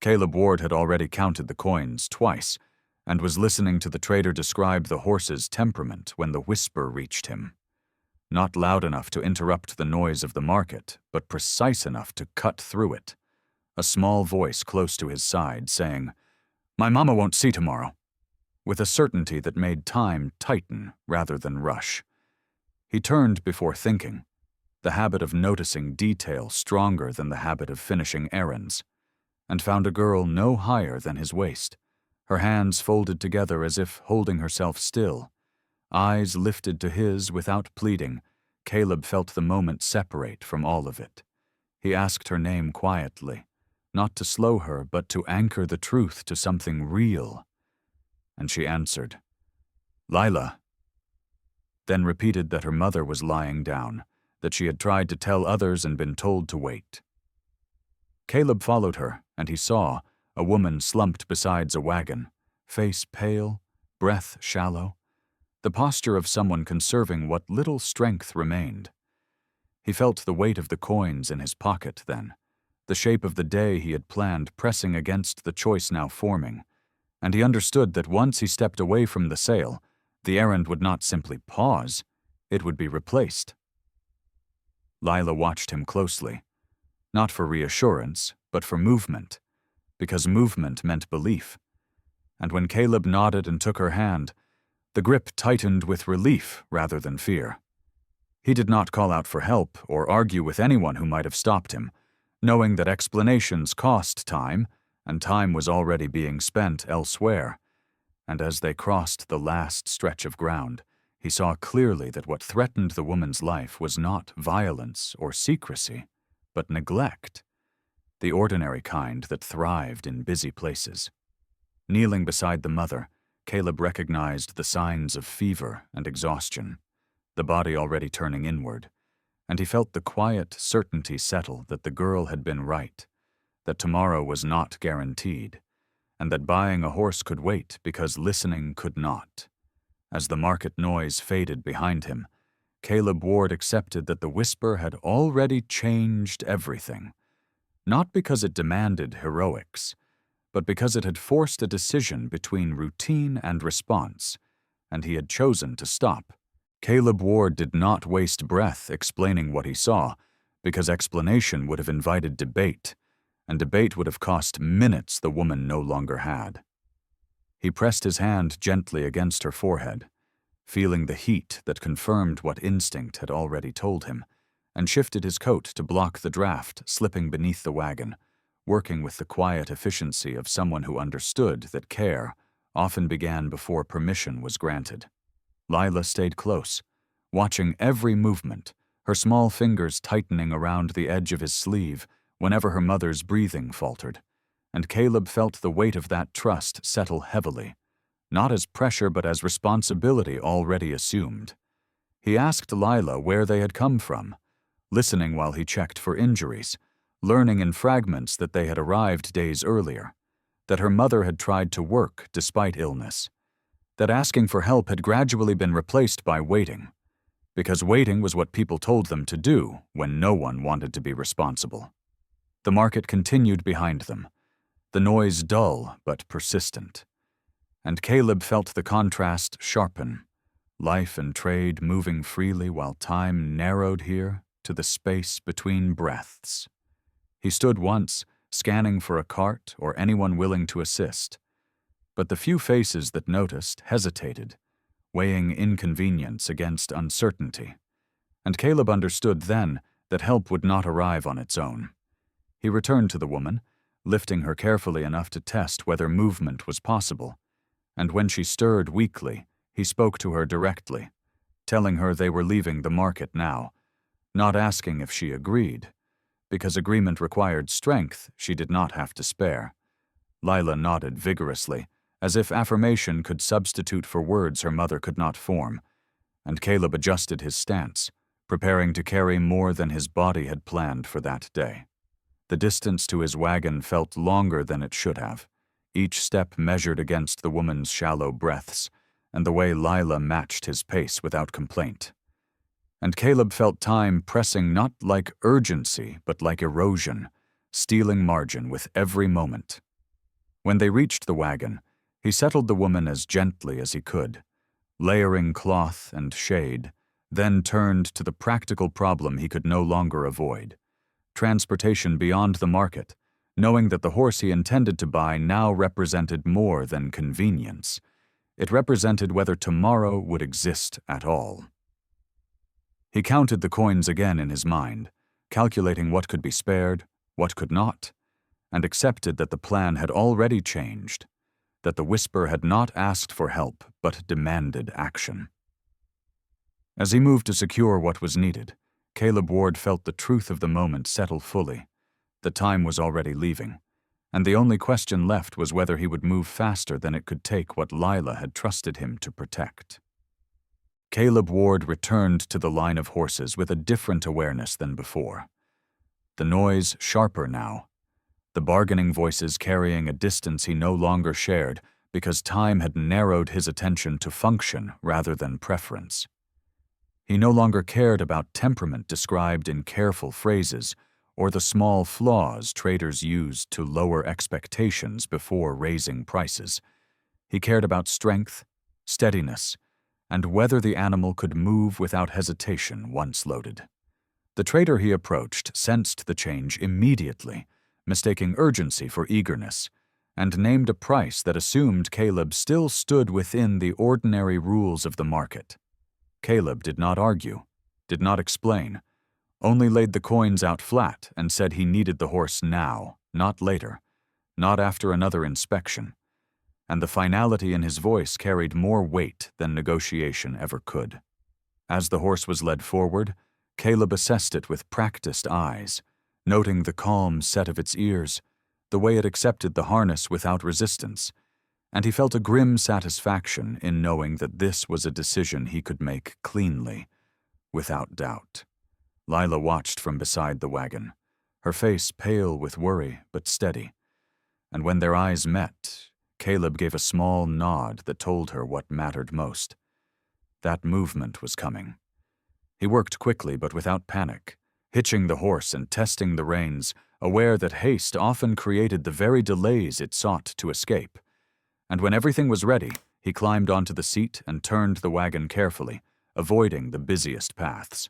Caleb Ward had already counted the coins twice, and was listening to the trader describe the horse's temperament when the whisper reached him. Not loud enough to interrupt the noise of the market, but precise enough to cut through it. A small voice close to his side saying, "My mama won't see tomorrow," with a certainty that made time tighten rather than rush. He turned before thinking, the habit of noticing detail stronger than the habit of finishing errands, and found a girl no higher than his waist, her hands folded together as if holding herself still. Eyes lifted to his without pleading, Caleb felt the moment separate from all of it. He asked her name quietly, not to slow her, but to anchor the truth to something real. And she answered, "Lila," then repeated that her mother was lying down, that she had tried to tell others and been told to wait. Caleb followed her, and he saw a woman slumped beside a wagon, face pale, breath shallow, the posture of someone conserving what little strength remained. He felt the weight of the coins in his pocket then, the shape of the day he had planned pressing against the choice now forming, and he understood that once he stepped away from the sale, the errand would not simply pause, it would be replaced. Lila watched him closely, not for reassurance, but for movement, because movement meant belief. And when Caleb nodded and took her hand, the grip tightened with relief rather than fear. He did not call out for help or argue with anyone who might have stopped him, knowing that explanations cost time, and time was already being spent elsewhere. And as they crossed the last stretch of ground, he saw clearly that what threatened the woman's life was not violence or secrecy, but neglect, the ordinary kind that thrived in busy places. Kneeling beside the mother, Caleb recognized the signs of fever and exhaustion, the body already turning inward, and he felt the quiet certainty settle that the girl had been right, that tomorrow was not guaranteed, and that buying a horse could wait because listening could not. As the market noise faded behind him, Caleb Ward accepted that the whisper had already changed everything, not because it demanded heroics, but because it had forced a decision between routine and response, and he had chosen to stop. Caleb Ward did not waste breath explaining what he saw, because explanation would have invited debate, and debate would have cost minutes the woman no longer had. He pressed his hand gently against her forehead, feeling the heat that confirmed what instinct had already told him, and shifted his coat to block the draft slipping beneath the wagon, working with the quiet efficiency of someone who understood that care often began before permission was granted. Lila stayed close, watching every movement, her small fingers tightening around the edge of his sleeve whenever her mother's breathing faltered, and Caleb felt the weight of that trust settle heavily, not as pressure but as responsibility already assumed. He asked Lila where they had come from, listening while he checked for injuries, learning in fragments that they had arrived days earlier, that her mother had tried to work despite illness, that asking for help had gradually been replaced by waiting, because waiting was what people told them to do when no one wanted to be responsible. The market continued behind them, the noise dull but persistent, and Caleb felt the contrast sharpen, life and trade moving freely while time narrowed here to the space between breaths. He stood once, scanning for a cart or anyone willing to assist, but the few faces that noticed hesitated, weighing inconvenience against uncertainty, and Caleb understood then that help would not arrive on its own. He returned to the woman, lifting her carefully enough to test whether movement was possible, and when she stirred weakly, he spoke to her directly, telling her they were leaving the market now, not asking if she agreed. Because agreement required strength she did not have to spare. Lila nodded vigorously, as if affirmation could substitute for words her mother could not form, and Caleb adjusted his stance, preparing to carry more than his body had planned for that day. The distance to his wagon felt longer than it should have, each step measured against the woman's shallow breaths, and the way Lila matched his pace without complaint. And Caleb felt time pressing not like urgency, but like erosion, stealing margin with every moment. When they reached the wagon, he settled the woman as gently as he could, layering cloth and shade, then turned to the practical problem he could no longer avoid: transportation beyond the market, knowing that the horse he intended to buy now represented more than convenience. It represented whether tomorrow would exist at all. He counted the coins again in his mind, calculating what could be spared, what could not, and accepted that the plan had already changed, that the whisper had not asked for help but demanded action. As he moved to secure what was needed, Caleb Ward felt the truth of the moment settle fully. The time was already leaving, and the only question left was whether he would move faster than it could take what Lila had trusted him to protect. Caleb Ward returned to the line of horses with a different awareness than before. The noise sharper now, the bargaining voices carrying a distance he no longer shared because time had narrowed his attention to function rather than preference. He no longer cared about temperament described in careful phrases or the small flaws traders used to lower expectations before raising prices. He cared about strength, steadiness, and whether the animal could move without hesitation once loaded. The trader he approached sensed the change immediately, mistaking urgency for eagerness, and named a price that assumed Caleb still stood within the ordinary rules of the market. Caleb did not argue, did not explain, only laid the coins out flat and said he needed the horse now, not later, not after another inspection, and the finality in his voice carried more weight than negotiation ever could. As the horse was led forward, Caleb assessed it with practiced eyes, noting the calm set of its ears, the way it accepted the harness without resistance, and he felt a grim satisfaction in knowing that this was a decision he could make cleanly, without doubt. Lila watched from beside the wagon, her face pale with worry but steady, and when their eyes met, Caleb gave a small nod that told her what mattered most. That movement was coming. He worked quickly but without panic, hitching the horse and testing the reins, aware that haste often created the very delays it sought to escape. And when everything was ready, he climbed onto the seat and turned the wagon carefully, avoiding the busiest paths.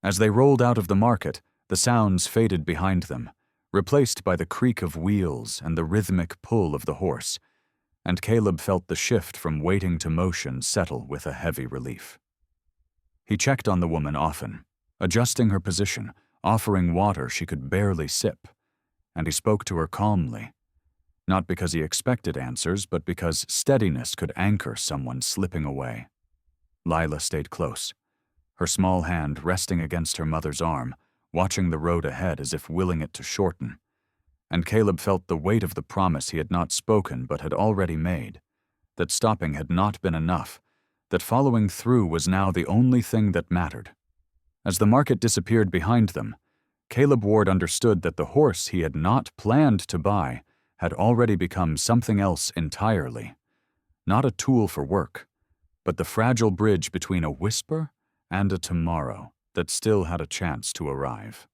As they rolled out of the market, the sounds faded behind them, replaced by the creak of wheels and the rhythmic pull of the horse, and Caleb felt the shift from waiting to motion settle with a heavy relief. He checked on the woman often, adjusting her position, offering water she could barely sip, and he spoke to her calmly, not because he expected answers, but because steadiness could anchor someone slipping away. Lila stayed close, her small hand resting against her mother's arm, watching the road ahead as if willing it to shorten. And Caleb felt the weight of the promise he had not spoken but had already made, that stopping had not been enough, that following through was now the only thing that mattered. As the market disappeared behind them, Caleb Ward understood that the horse he had not planned to buy had already become something else entirely. Not a tool for work, but the fragile bridge between a whisper and a tomorrow that still had a chance to arrive.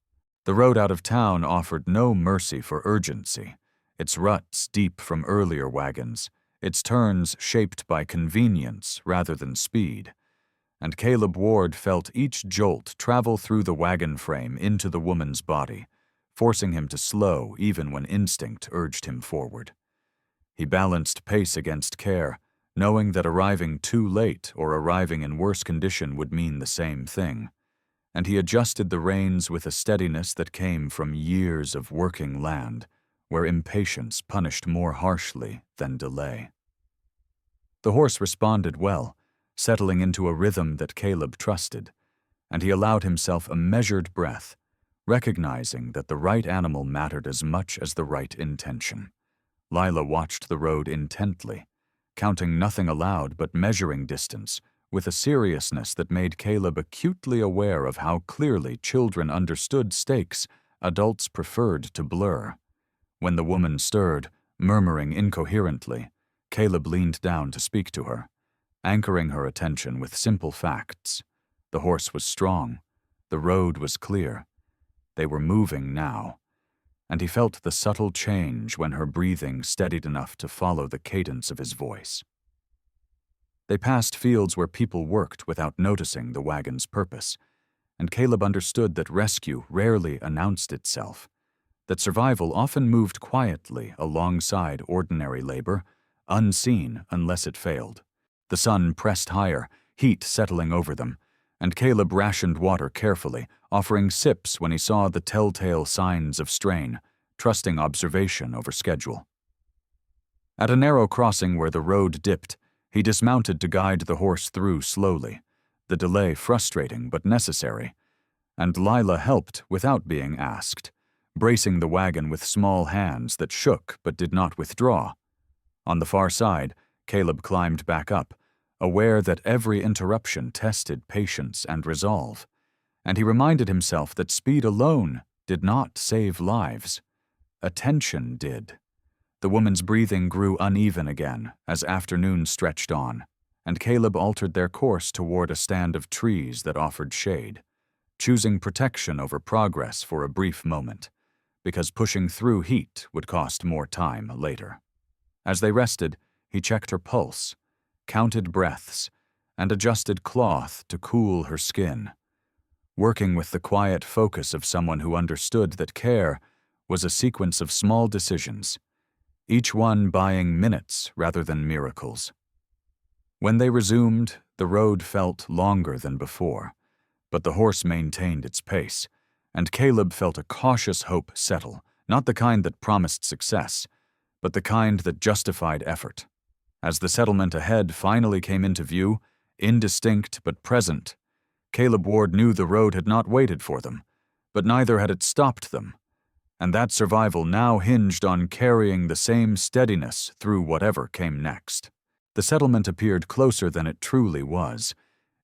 The road out of town offered no mercy for urgency, its ruts deep from earlier wagons, its turns shaped by convenience rather than speed, and Caleb Ward felt each jolt travel through the wagon frame into the woman's body, forcing him to slow even when instinct urged him forward. He balanced pace against care, knowing that arriving too late or arriving in worse condition would mean the same thing, and he adjusted the reins with a steadiness that came from years of working land, where impatience punished more harshly than delay. The horse responded well, settling into a rhythm that Caleb trusted, and he allowed himself a measured breath, recognizing that the right animal mattered as much as the right intention. Lila watched the road intently, counting nothing aloud but measuring distance, with a seriousness that made Caleb acutely aware of how clearly children understood stakes adults preferred to blur. When the woman stirred, murmuring incoherently, Caleb leaned down to speak to her, anchoring her attention with simple facts. The horse was strong. The road was clear. They were moving now. and he felt the subtle change when her breathing steadied enough to follow the cadence of his voice. They passed fields where people worked without noticing the wagon's purpose, and Caleb understood that rescue rarely announced itself, that survival often moved quietly alongside ordinary labor, unseen unless it failed. The sun pressed higher, heat settling over them, and Caleb rationed water carefully, offering sips when he saw the telltale signs of strain, trusting observation over schedule. At a narrow crossing where the road dipped, he dismounted to guide the horse through slowly, the delay frustrating but necessary, and Lila helped without being asked, bracing the wagon with small hands that shook but did not withdraw. On the far side, Caleb climbed back up, aware that every interruption tested patience and resolve, and he reminded himself that speed alone did not save lives. Attention did. The woman's breathing grew uneven again as afternoon stretched on, and Caleb altered their course toward a stand of trees that offered shade, choosing protection over progress for a brief moment, because pushing through heat would cost more time later. As they rested, he checked her pulse, counted breaths, and adjusted cloth to cool her skin, working with the quiet focus of someone who understood that care was a sequence of small decisions, each one buying minutes rather than miracles. When they resumed, the road felt longer than before, but the horse maintained its pace, and Caleb felt a cautious hope settle, not the kind that promised success, but the kind that justified effort. As the settlement ahead finally came into view, indistinct but present, Caleb Ward knew the road had not waited for them, but neither had it stopped them, and that survival now hinged on carrying the same steadiness through whatever came next. The settlement appeared closer than it truly was,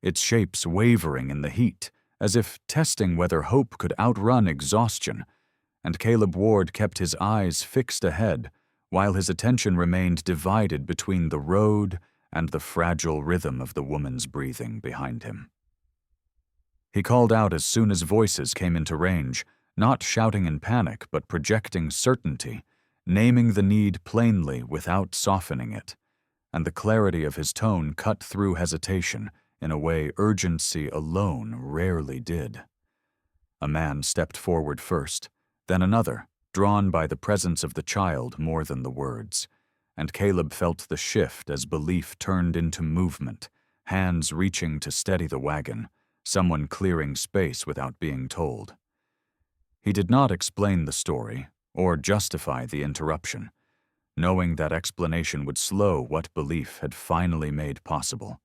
its shapes wavering in the heat, as if testing whether hope could outrun exhaustion, and Caleb Ward kept his eyes fixed ahead, while his attention remained divided between the road and the fragile rhythm of the woman's breathing behind him. He called out as soon as voices came into range, not shouting in panic but projecting certainty, naming the need plainly without softening it, and the clarity of his tone cut through hesitation in a way urgency alone rarely did. A man stepped forward first, then another, drawn by the presence of the child more than the words, and Caleb felt the shift as belief turned into movement, hands reaching to steady the wagon, someone clearing space without being told. He did not explain the story or justify the interruption, knowing that explanation would slow what belief had finally made possible,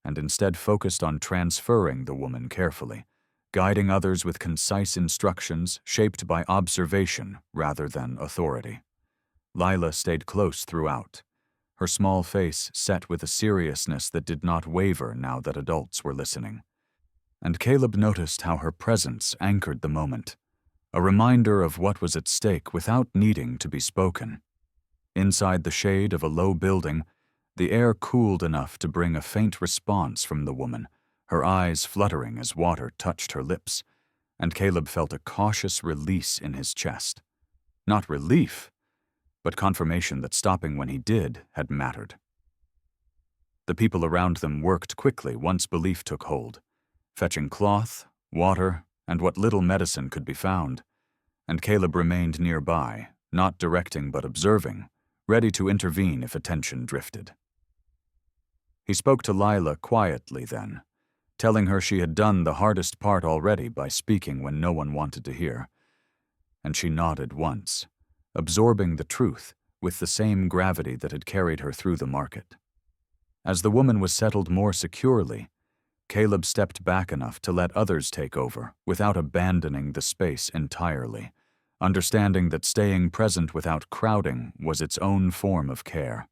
and instead focused on transferring the woman carefully, guiding others with concise instructions shaped by observation rather than authority. Lila stayed close throughout, her small face set with a seriousness that did not waver now that adults were listening. And Caleb noticed how her presence anchored the moment, a reminder of what was at stake without needing to be spoken. Inside the shade of a low building, the air cooled enough to bring a faint response from the woman, her eyes fluttering as water touched her lips, and Caleb felt a cautious release in his chest. Not relief, but confirmation that stopping when he did had mattered. The people around them worked quickly once belief took hold, fetching cloth, water, and what little medicine could be found, and Caleb remained nearby, not directing but observing, ready to intervene if attention drifted. He spoke to Lila quietly then, telling her she had done the hardest part already by speaking when no one wanted to hear, and she nodded once, absorbing the truth with the same gravity that had carried her through the market. As the woman was settled more securely, Caleb stepped back enough to let others take over without abandoning the space entirely, understanding that staying present without crowding was its own form of care.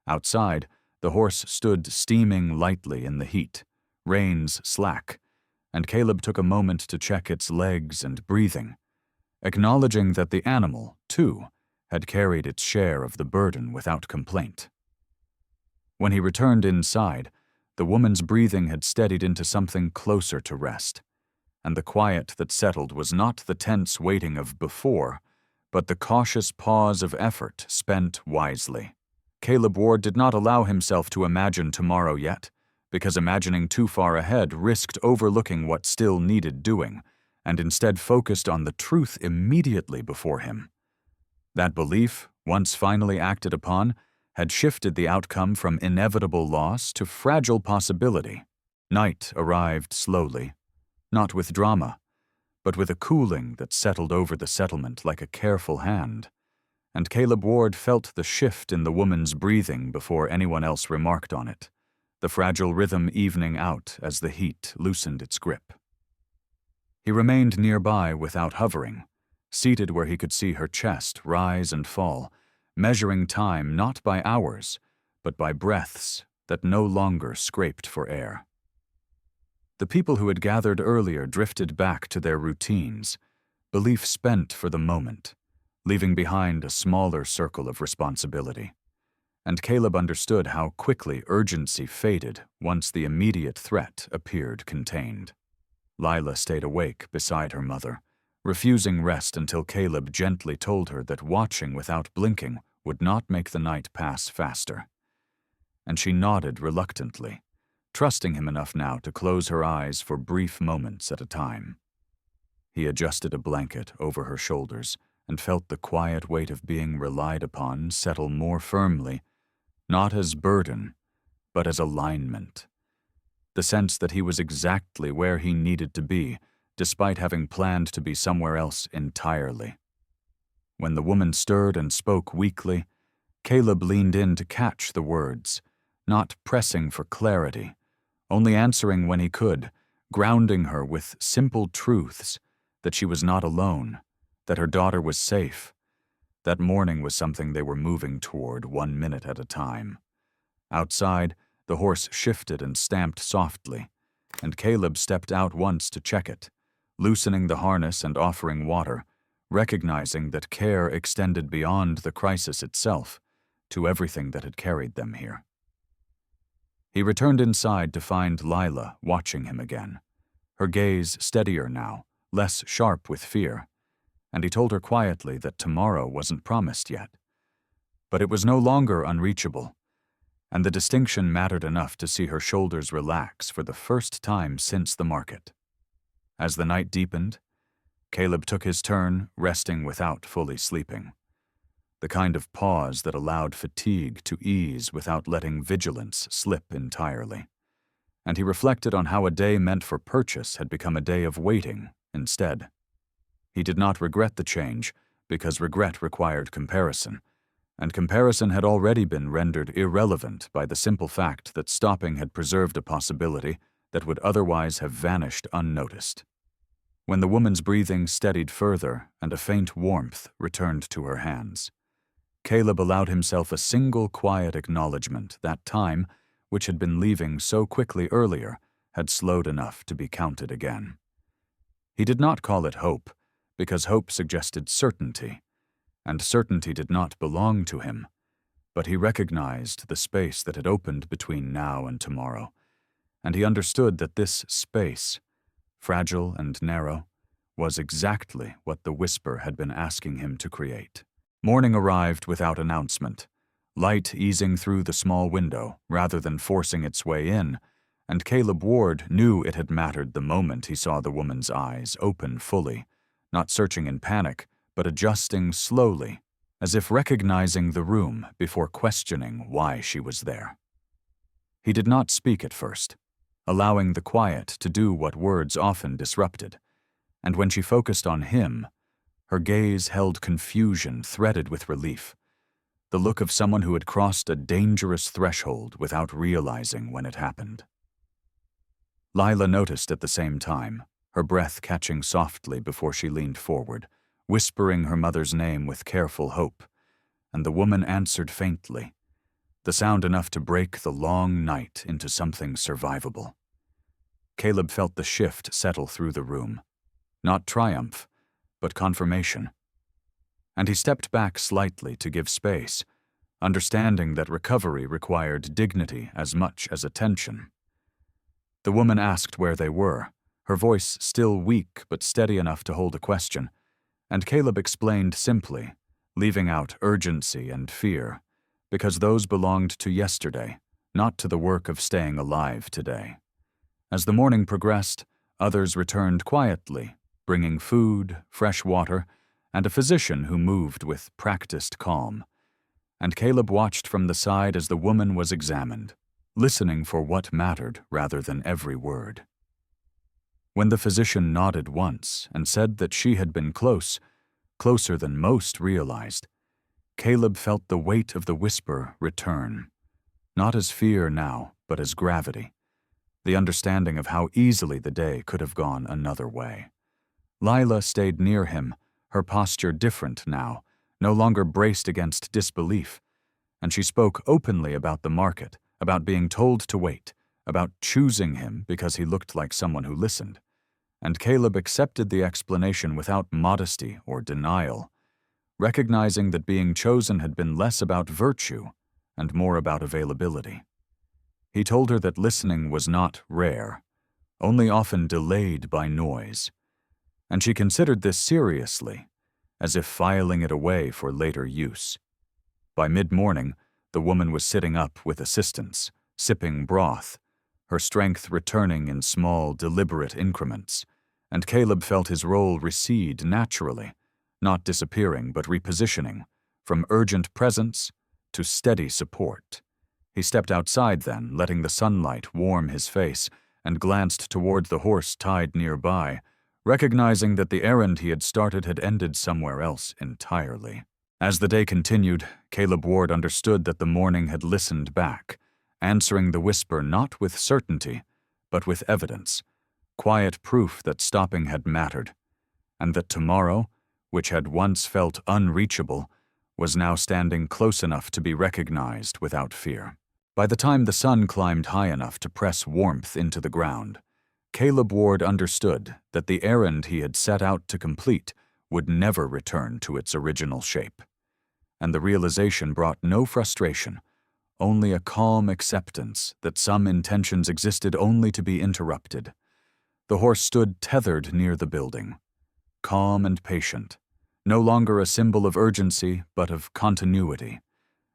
Outside, the horse stood steaming lightly in the heat, reins slack, and Caleb took a moment to check its legs and breathing, acknowledging that the animal, too, had carried its share of the burden without complaint. When he returned inside, the woman's breathing had steadied into something closer to rest, and the quiet that settled was not the tense waiting of before, but the cautious pause of effort spent wisely. Caleb Ward did not allow himself to imagine tomorrow yet, because imagining too far ahead risked overlooking what still needed doing, and instead focused on the truth immediately before him. That belief, once finally acted upon, had shifted the outcome from inevitable loss to fragile possibility. Night arrived slowly, not with drama, but with a cooling that settled over the settlement like a careful hand, and Caleb Ward felt the shift in the woman's breathing before anyone else remarked on it, the fragile rhythm evening out as the heat loosened its grip. He remained nearby without hovering, seated where he could see her chest rise and fall, measuring time not by hours, but by breaths that no longer scraped for air. The people who had gathered earlier drifted back to their routines, belief spent for the moment, leaving behind a smaller circle of responsibility. And Caleb understood how quickly urgency faded once the immediate threat appeared contained. Lila stayed awake beside her mother, refusing rest until Caleb gently told her that watching without blinking would not make the night pass faster. And she nodded reluctantly, trusting him enough now to close her eyes for brief moments at a time. He adjusted a blanket over her shoulders and felt the quiet weight of being relied upon settle more firmly, not as burden, but as alignment. The sense that he was exactly where he needed to be, despite having planned to be somewhere else entirely. When the woman stirred and spoke weakly, Caleb leaned in to catch the words, not pressing for clarity, only answering when he could, grounding her with simple truths, that she was not alone, that her daughter was safe. That morning was something they were moving toward 1 minute at a time. Outside, the horse shifted and stamped softly, and Caleb stepped out once to check it, loosening the harness and offering water, recognizing that care extended beyond the crisis itself to everything that had carried them here. He returned inside to find Lila watching him again, her gaze steadier now, less sharp with fear, and he told her quietly that tomorrow wasn't promised yet. But it was no longer unreachable, and the distinction mattered enough to see her shoulders relax for the first time since the market. As the night deepened, Caleb took his turn, resting without fully sleeping, the kind of pause that allowed fatigue to ease without letting vigilance slip entirely. And he reflected on how a day meant for purchase had become a day of waiting instead. He did not regret the change, because regret required comparison, and comparison had already been rendered irrelevant by the simple fact that stopping had preserved a possibility that would otherwise have vanished unnoticed. When the woman's breathing steadied further and a faint warmth returned to her hands, Caleb allowed himself a single quiet acknowledgement that time, which had been leaving so quickly earlier, had slowed enough to be counted again. He did not call it hope, because hope suggested certainty, and certainty did not belong to him, but he recognized the space that had opened between now and tomorrow, and he understood that this space, fragile and narrow, was exactly what the whisper had been asking him to create. Morning arrived without announcement, light easing through the small window rather than forcing its way in, and Caleb Ward knew it had mattered the moment he saw the woman's eyes open fully, not searching in panic, but adjusting slowly, as if recognizing the room before questioning why she was there. He did not speak at first, allowing the quiet to do what words often disrupted, and when she focused on him, her gaze held confusion threaded with relief, the look of someone who had crossed a dangerous threshold without realizing when it happened. Lila noticed at the same time, her breath catching softly before she leaned forward, whispering her mother's name with careful hope, and the woman answered faintly, the sound enough to break the long night into something survivable. Caleb felt the shift settle through the room, not triumph, but confirmation. And he stepped back slightly to give space, understanding that recovery required dignity as much as attention. The woman asked where they were, her voice still weak but steady enough to hold a question, And Caleb explained simply, leaving out urgency and fear, because those belonged to yesterday, not to the work of staying alive today. As the morning progressed, others returned quietly, bringing food, fresh water, and a physician who moved with practiced calm. And Caleb watched from the side as the woman was examined, listening for what mattered rather than every word. When the physician nodded once and said that she had been closer than most realized, Caleb felt the weight of the whisper return, not as fear now, but as gravity, the understanding of how easily the day could have gone another way. Lila stayed near him, her posture different now, no longer braced against disbelief, and she spoke openly about the market, about being told to wait, about choosing him because he looked like someone who listened. And Caleb accepted the explanation without modesty or denial, recognizing that being chosen had been less about virtue and more about availability. He told her that listening was not rare, only often delayed by noise, and she considered this seriously, as if filing it away for later use. By mid-morning, the woman was sitting up with assistance, sipping broth, her strength returning in small, deliberate increments, and Caleb felt his role recede naturally, not disappearing but repositioning, from urgent presence to steady support. He stepped outside then, letting the sunlight warm his face, and glanced toward the horse tied nearby, recognizing that the errand he had started had ended somewhere else entirely. As the day continued, Caleb Ward understood that the morning had listened back, answering the whisper not with certainty, but with evidence, quiet proof that stopping had mattered, and that tomorrow, which had once felt unreachable, was now standing close enough to be recognized without fear. By the time the sun climbed high enough to press warmth into the ground, Caleb Ward understood that the errand he had set out to complete would never return to its original shape. And the realization brought no frustration, only a calm acceptance that some intentions existed only to be interrupted. The horse stood tethered near the building, calm and patient, no longer a symbol of urgency but of continuity,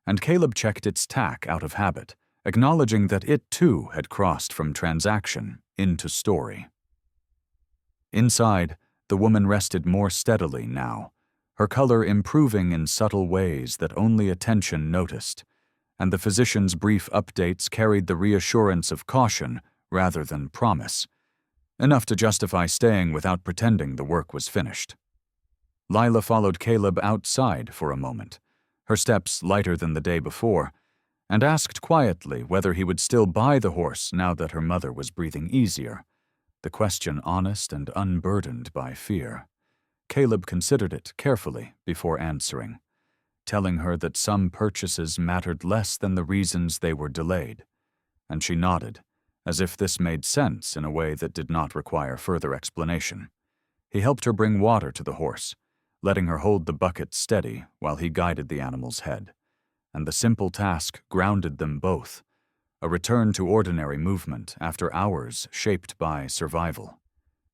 and Caleb checked its tack out of habit, acknowledging that it too had crossed from transaction into story. Inside, the woman rested more steadily now, her color improving in subtle ways that only attention noticed, and the physician's brief updates carried the reassurance of caution rather than promise, enough to justify staying without pretending the work was finished. Lila followed Caleb outside for a moment, her steps lighter than the day before, and asked quietly whether he would still buy the horse now that her mother was breathing easier, the question honest and unburdened by fear. Caleb considered it carefully before answering, telling her that some purchases mattered less than the reasons they were delayed, and she nodded, as if this made sense in a way that did not require further explanation. He helped her bring water to the horse, letting her hold the bucket steady while he guided the animal's head, and the simple task grounded them both, a return to ordinary movement after hours shaped by survival.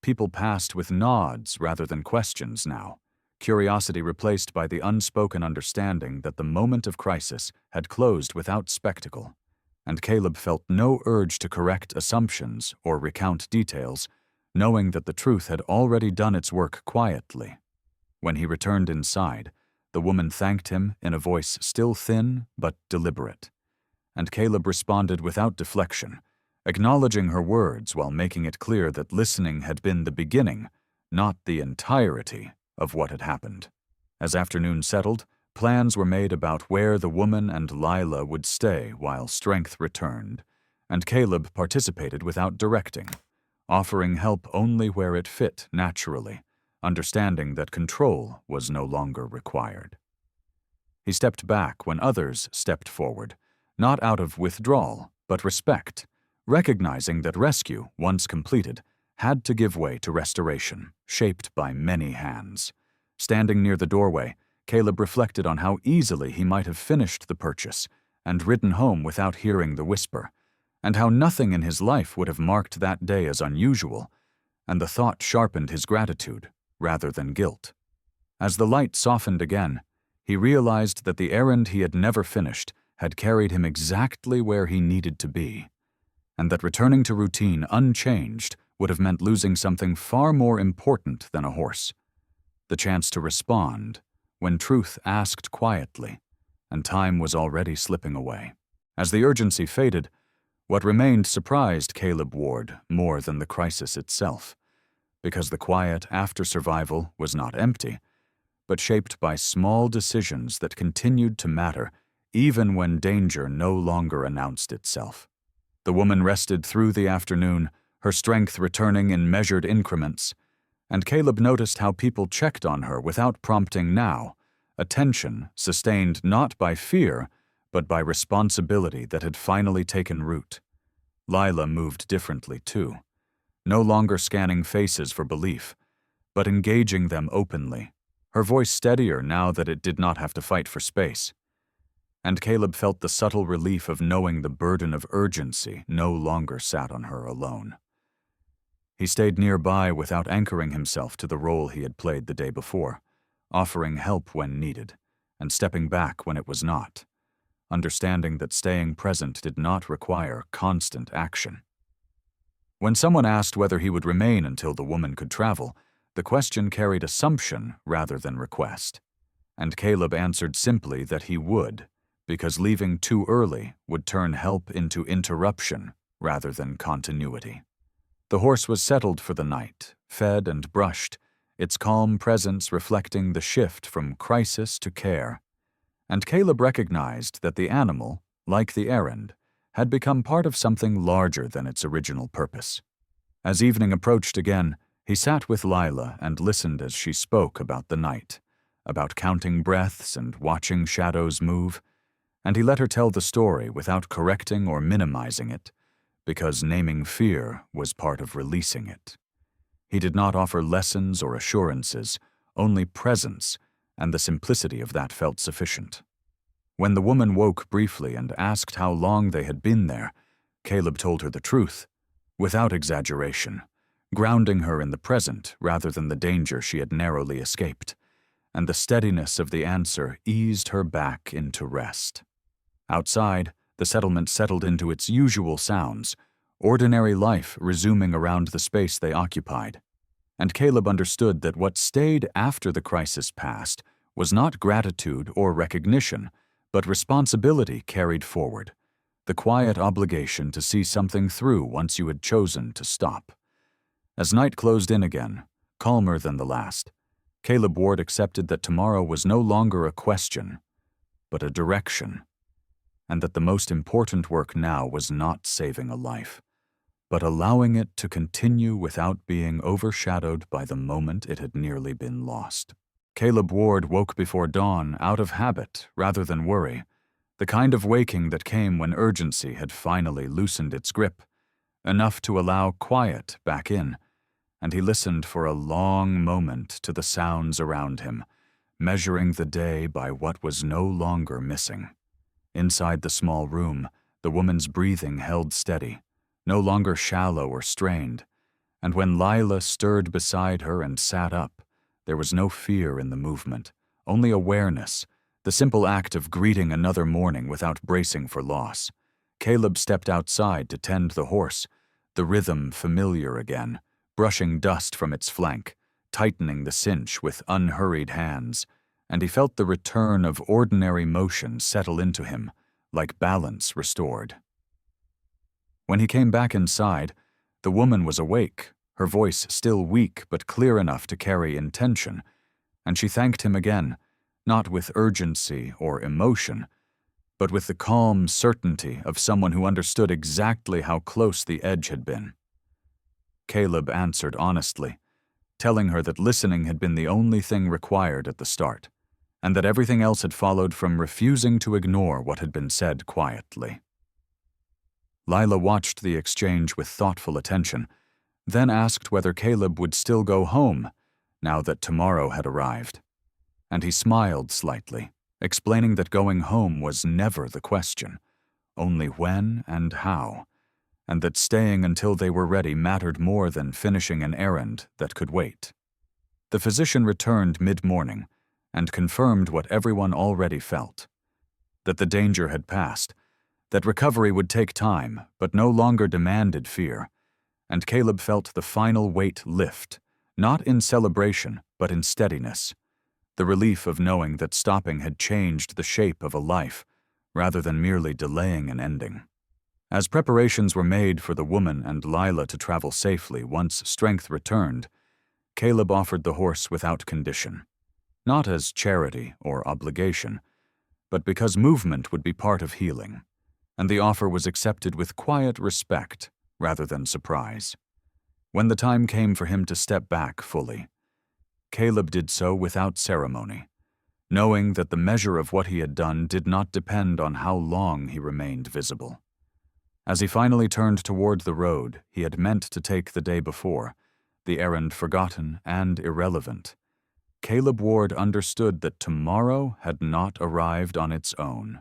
People passed with nods rather than questions now, curiosity replaced by the unspoken understanding that the moment of crisis had closed without spectacle, and Caleb felt no urge to correct assumptions or recount details, knowing that the truth had already done its work quietly. When he returned inside, the woman thanked him in a voice still thin but deliberate, and Caleb responded without deflection, acknowledging her words while making it clear that listening had been the beginning, not the entirety, of what had happened. As afternoon settled, plans were made about where the woman and Lila would stay while strength returned, and Caleb participated without directing, offering help only where it fit naturally, understanding that control was no longer required. He stepped back when others stepped forward, not out of withdrawal, but respect, recognizing that rescue, once completed, had to give way to restoration, shaped by many hands. Standing near the doorway, Caleb reflected on how easily he might have finished the purchase and ridden home without hearing the whisper, and how nothing in his life would have marked that day as unusual, and the thought sharpened his gratitude rather than guilt. As the light softened again, he realized that the errand he had never finished had carried him exactly where he needed to be, and that returning to routine unchanged would have meant losing something far more important than a horse: the chance to respond when truth asked quietly, and time was already slipping away. As the urgency faded, what remained surprised Caleb Ward more than the crisis itself, because the quiet after survival was not empty, but shaped by small decisions that continued to matter even when danger no longer announced itself. The woman rested through the afternoon, her strength returning in measured increments, and Caleb noticed how people checked on her without prompting now, attention sustained not by fear, but by responsibility that had finally taken root. Lila moved differently, too, no longer scanning faces for belief, but engaging them openly, her voice steadier now that it did not have to fight for space. And Caleb felt the subtle relief of knowing the burden of urgency no longer sat on her alone. He stayed nearby without anchoring himself to the role he had played the day before, offering help when needed, and stepping back when it was not, understanding that staying present did not require constant action. When someone asked whether he would remain until the woman could travel, the question carried assumption rather than request, and Caleb answered simply that he would, because leaving too early would turn help into interruption rather than continuity. The horse was settled for the night, fed and brushed, its calm presence reflecting the shift from crisis to care, and Caleb recognized that the animal, like the errand, had become part of something larger than its original purpose. As evening approached again, he sat with Lila and listened as she spoke about the night, about counting breaths and watching shadows move, and he let her tell the story without correcting or minimizing it, because naming fear was part of releasing it. He did not offer lessons or assurances, only presence, and the simplicity of that felt sufficient. When the woman woke briefly and asked how long they had been there, Caleb told her the truth, without exaggeration, grounding her in the present rather than the danger she had narrowly escaped, and the steadiness of the answer eased her back into rest. Outside, the settlement settled into its usual sounds, ordinary life resuming around the space they occupied. And Caleb understood that what stayed after the crisis passed was not gratitude or recognition, but responsibility carried forward, the quiet obligation to see something through once you had chosen to stop. As night closed in again, calmer than the last, Caleb Ward accepted that tomorrow was no longer a question, but a direction, and that the most important work now was not saving a life, but allowing it to continue without being overshadowed by the moment it had nearly been lost. Caleb Ward woke before dawn out of habit rather than worry, the kind of waking that came when urgency had finally loosened its grip, enough to allow quiet back in, and he listened for a long moment to the sounds around him, measuring the day by what was no longer missing. Inside the small room, the woman's breathing held steady, no longer shallow or strained, and when Lila stirred beside her and sat up, there was no fear in the movement, only awareness, the simple act of greeting another morning without bracing for loss. Caleb stepped outside to tend the horse, the rhythm familiar again, brushing dust from its flank, tightening the cinch with unhurried hands, and he felt the return of ordinary motion settle into him, like balance restored. When he came back inside, the woman was awake, her voice still weak but clear enough to carry intention, and she thanked him again, not with urgency or emotion, but with the calm certainty of someone who understood exactly how close the edge had been. Caleb answered honestly, telling her that listening had been the only thing required at the start, and that everything else had followed from refusing to ignore what had been said quietly. Lila watched the exchange with thoughtful attention, then asked whether Caleb would still go home now that tomorrow had arrived. And he smiled slightly, explaining that going home was never the question, only when and how, and that staying until they were ready mattered more than finishing an errand that could wait. The physician returned mid-morning and confirmed what everyone already felt, that the danger had passed, that recovery would take time but no longer demanded fear, and Caleb felt the final weight lift, not in celebration but in steadiness, the relief of knowing that stopping had changed the shape of a life rather than merely delaying an ending. As preparations were made for the woman and Lila to travel safely once strength returned, Caleb offered the horse without condition, not as charity or obligation, but because movement would be part of healing, and the offer was accepted with quiet respect rather than surprise. When the time came for him to step back fully, Caleb did so without ceremony, knowing that the measure of what he had done did not depend on how long he remained visible. As he finally turned toward the road he had meant to take the day before, the errand forgotten and irrelevant, Caleb Ward understood that tomorrow had not arrived on its own.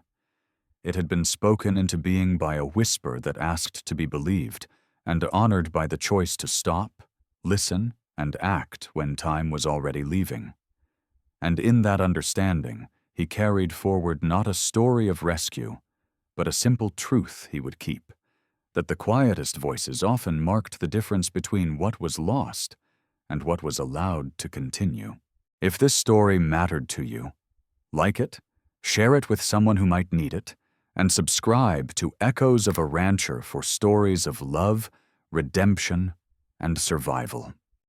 It had been spoken into being by a whisper that asked to be believed, and honored by the choice to stop, listen, and act when time was already leaving. And in that understanding, he carried forward not a story of rescue, but a simple truth he would keep, that the quietest voices often marked the difference between what was lost and what was allowed to continue. If this story mattered to you, like it, share it with someone who might need it, and subscribe to Echoes of a Rancher for stories of love, redemption, and survival.